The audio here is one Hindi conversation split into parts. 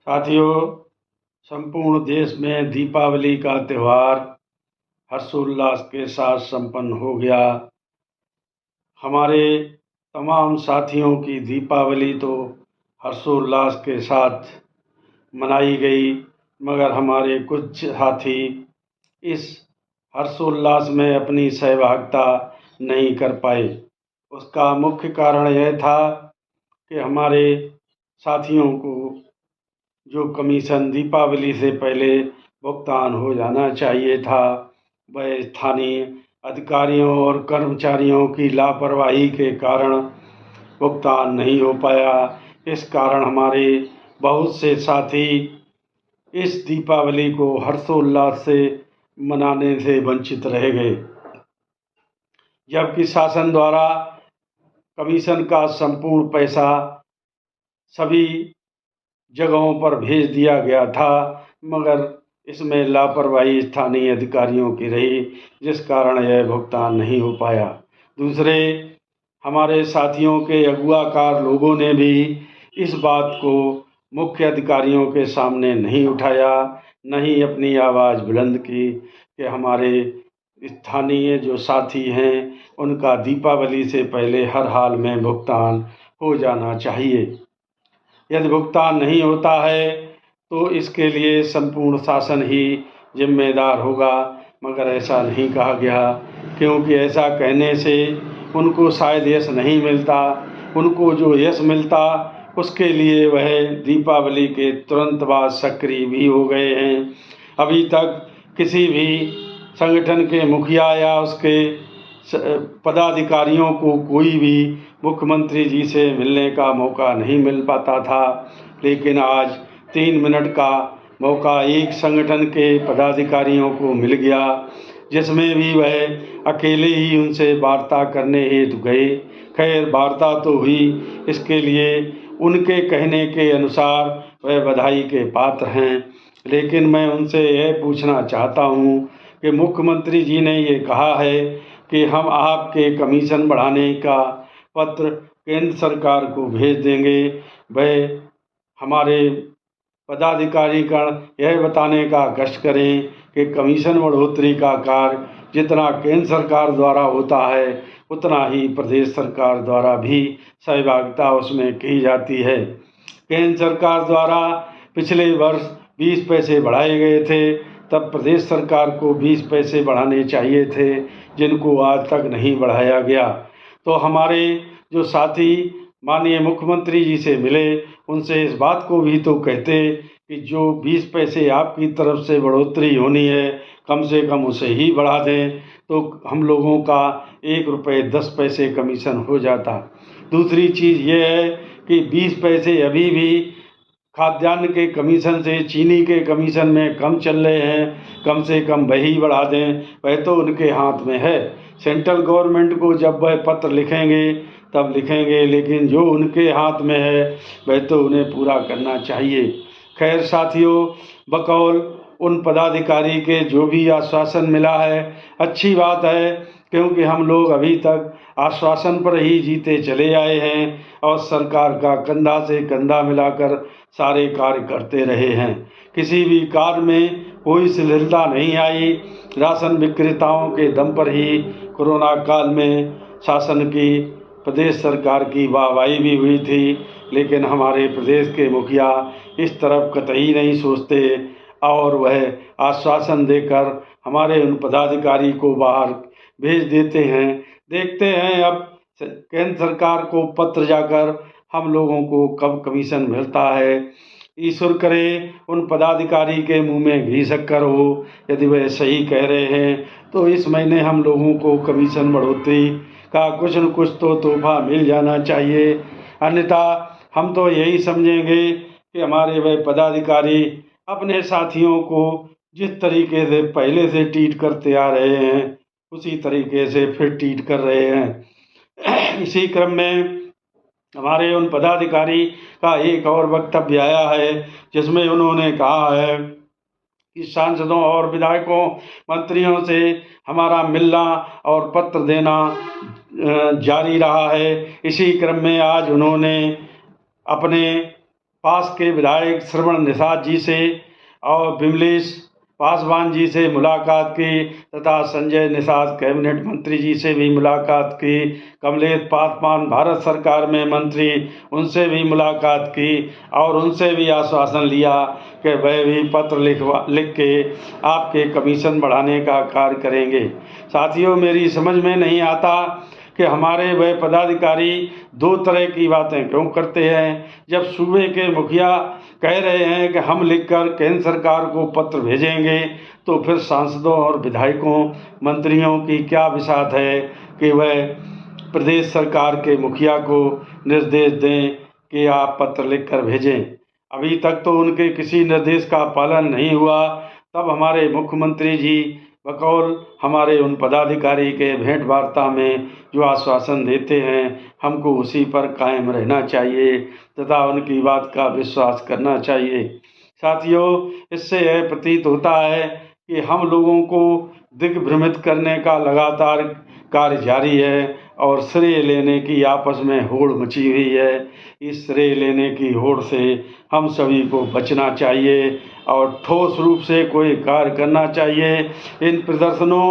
साथियों, संपूर्ण देश में दीपावली का त्यौहार हर्षोल्लास के साथ संपन्न हो गया। हमारे तमाम साथियों की दीपावली तो हर्षोल्लास के साथ मनाई गई, मगर हमारे कुछ साथी इस हर्षोल्लास में अपनी सहभागिता नहीं कर पाए। उसका मुख्य कारण यह था कि हमारे साथियों को जो कमीशन दीपावली से पहले भुगतान हो जाना चाहिए था, वह स्थानीय अधिकारियों और कर्मचारियों की लापरवाही के कारण भुगतान नहीं हो पाया। इस कारण हमारे बहुत से साथी इस दीपावली को हर्षोल्लास से मनाने से वंचित रह गए, जबकि शासन द्वारा कमीशन का संपूर्ण पैसा सभी जगहों पर भेज दिया गया था, मगर इसमें लापरवाही स्थानीय अधिकारियों की रही, जिस कारण यह भुगतान नहीं हो पाया। दूसरे हमारे साथियों के अगुआकार लोगों ने भी इस बात को मुख्य अधिकारियों के सामने नहीं उठाया, न ही अपनी आवाज़ बुलंद की कि हमारे स्थानीय जो साथी हैं उनका दीपावली से पहले हर हाल में भुगतान हो जाना चाहिए। यदि भुगतान नहीं होता है तो इसके लिए संपूर्ण शासन ही जिम्मेदार होगा, मगर ऐसा नहीं कहा गया, क्योंकि ऐसा कहने से उनको शायद यश नहीं मिलता। उनको जो यश मिलता उसके लिए वह दीपावली के तुरंत बाद सक्रिय भी हो गए हैं। अभी तक किसी भी संगठन के मुखिया या उसके पदाधिकारियों को कोई भी मुख्यमंत्री जी से मिलने का मौका नहीं मिल पाता था, लेकिन आज 3 मिनट का मौका एक संगठन के पदाधिकारियों को मिल गया, जिसमें भी वह अकेले ही उनसे वार्ता करने हेतु गए। खैर, वार्ता तो हुई, इसके लिए उनके कहने के अनुसार वह बधाई के पात्र हैं, लेकिन मैं उनसे यह पूछना चाहता हूँ कि मुख्यमंत्री जी ने ये कहा है कि हम आपके कमीशन बढ़ाने का पत्र केंद्र सरकार को भेज देंगे। वह हमारे पदाधिकारीगण यह बताने का कष्ट करें कि कमीशन बढ़ोतरी का कार्य जितना केंद्र सरकार द्वारा होता है उतना ही प्रदेश सरकार द्वारा भी सहभागिता उसमें की जाती है। केंद्र सरकार द्वारा पिछले वर्ष 20 पैसे बढ़ाए गए थे, तब प्रदेश सरकार को 20 पैसे बढ़ाने चाहिए थे, जिनको आज तक नहीं बढ़ाया गया। तो हमारे जो साथी माननीय मुख्यमंत्री जी से मिले, उनसे इस बात को भी तो कहते कि जो 20 पैसे आपकी तरफ से बढ़ोतरी होनी है, कम से कम उसे ही बढ़ा दें, तो हम लोगों का 1 रुपये 10 पैसे कमीशन हो जाता। दूसरी चीज़ ये है कि 20 पैसे अभी भी खाद्यान्न के कमीशन से चीनी के कमीशन में कम चल रहे हैं, कम से कम वही बढ़ा दें। वह तो उनके हाथ में है, सेंट्रल गवर्नमेंट को जब वह पत्र लिखेंगे तब लिखेंगे, लेकिन जो उनके हाथ में है वह तो उन्हें पूरा करना चाहिए। खैर साथियों, बकौल उन पदाधिकारी के जो भी आश्वासन मिला है अच्छी बात है, क्योंकि हम लोग अभी तक आश्वासन पर ही जीते चले आए हैं और सरकार का कंधा से कंधा मिलाकर सारे कार्य करते रहे हैं। किसी भी कार्य में कोई शिथिलता नहीं आई। राशन विक्रेताओं के दम पर ही कोरोना काल में शासन की, प्रदेश सरकार की वाहवाही भी हुई थी, लेकिन हमारे प्रदेश के मुखिया इस तरफ कतई नहीं सोचते और वह आश्वासन देकर हमारे उन पदाधिकारी को बाहर भेज देते हैं। देखते हैं अब केंद्र सरकार को पत्र जाकर हम लोगों को कब कमीशन मिलता है। ईश्वर करे उन पदाधिकारी के मुंह में घी शक्कर हो। यदि वह सही कह रहे हैं तो इस महीने हम लोगों को कमीशन बढ़ोतरी का कुछ न कुछ तो तोहफा मिल जाना चाहिए, अन्यथा हम तो यही समझेंगे कि हमारे वह पदाधिकारी अपने साथियों को जिस तरीके से पहले से ट्रीट करते आ रहे हैं उसी तरीके से फिर ट्रीट कर रहे हैं। इसी क्रम में हमारे उन पदाधिकारी का एक और वक्तव्य आया है, जिसमें उन्होंने कहा है कि सांसदों और विधायकों मंत्रियों से हमारा मिलना और पत्र देना जारी रहा है। इसी क्रम में आज उन्होंने अपने पास के विधायक श्रवण निषाद जी से और विमलेश पासवान जी से मुलाकात की तथा संजय निषाद कैबिनेट मंत्री जी से भी मुलाकात की, कमलेश पासवान भारत सरकार में मंत्री उनसे भी मुलाकात की और उनसे भी आश्वासन लिया कि वह भी पत्र लिख के आपके कमीशन बढ़ाने का कार्य करेंगे। साथियों, मेरी समझ में नहीं आता कि हमारे वह पदाधिकारी दो तरह की बातें क्यों करते हैं। जब सूबे के मुखिया कह रहे हैं कि हम लिखकर केंद्र सरकार को पत्र भेजेंगे, तो फिर सांसदों और विधायकों मंत्रियों की क्या विसात है कि वह प्रदेश सरकार के मुखिया को निर्देश दें कि आप पत्र लिखकर भेजें। अभी तक तो उनके किसी निर्देश का पालन नहीं हुआ। तब हमारे मुख्यमंत्री जी बकौल हमारे उन पदाधिकारी के भेंट वार्ता में जो आश्वासन देते हैं, हमको उसी पर कायम रहना चाहिए तथा उनकी बात का विश्वास करना चाहिए। साथियों, इससे यह प्रतीत होता है कि हम लोगों को दिग्भ्रमित करने का लगातार कार्य जारी है और श्रेय लेने की आपस में होड़ मची हुई है। इस श्रेय लेने की होड़ से हम सभी को बचना चाहिए और ठोस रूप से कोई कार्य करना चाहिए। इन प्रदर्शनों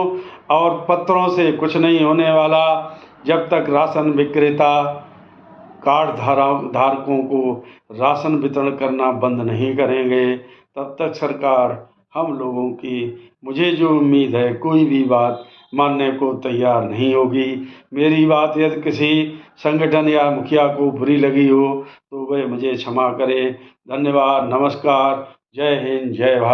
और पत्रों से कुछ नहीं होने वाला। जब तक राशन विक्रेता कार्ड धारकों को राशन वितरण करना बंद नहीं करेंगे, तब तक सरकार हम लोगों की, मुझे जो उम्मीद है, कोई भी बात मानने को तैयार नहीं होगी। मेरी बात यदि किसी संगठन या मुखिया को बुरी लगी हो तो वह मुझे क्षमा करे। धन्यवाद, नमस्कार, जय हिंद, जय भारत।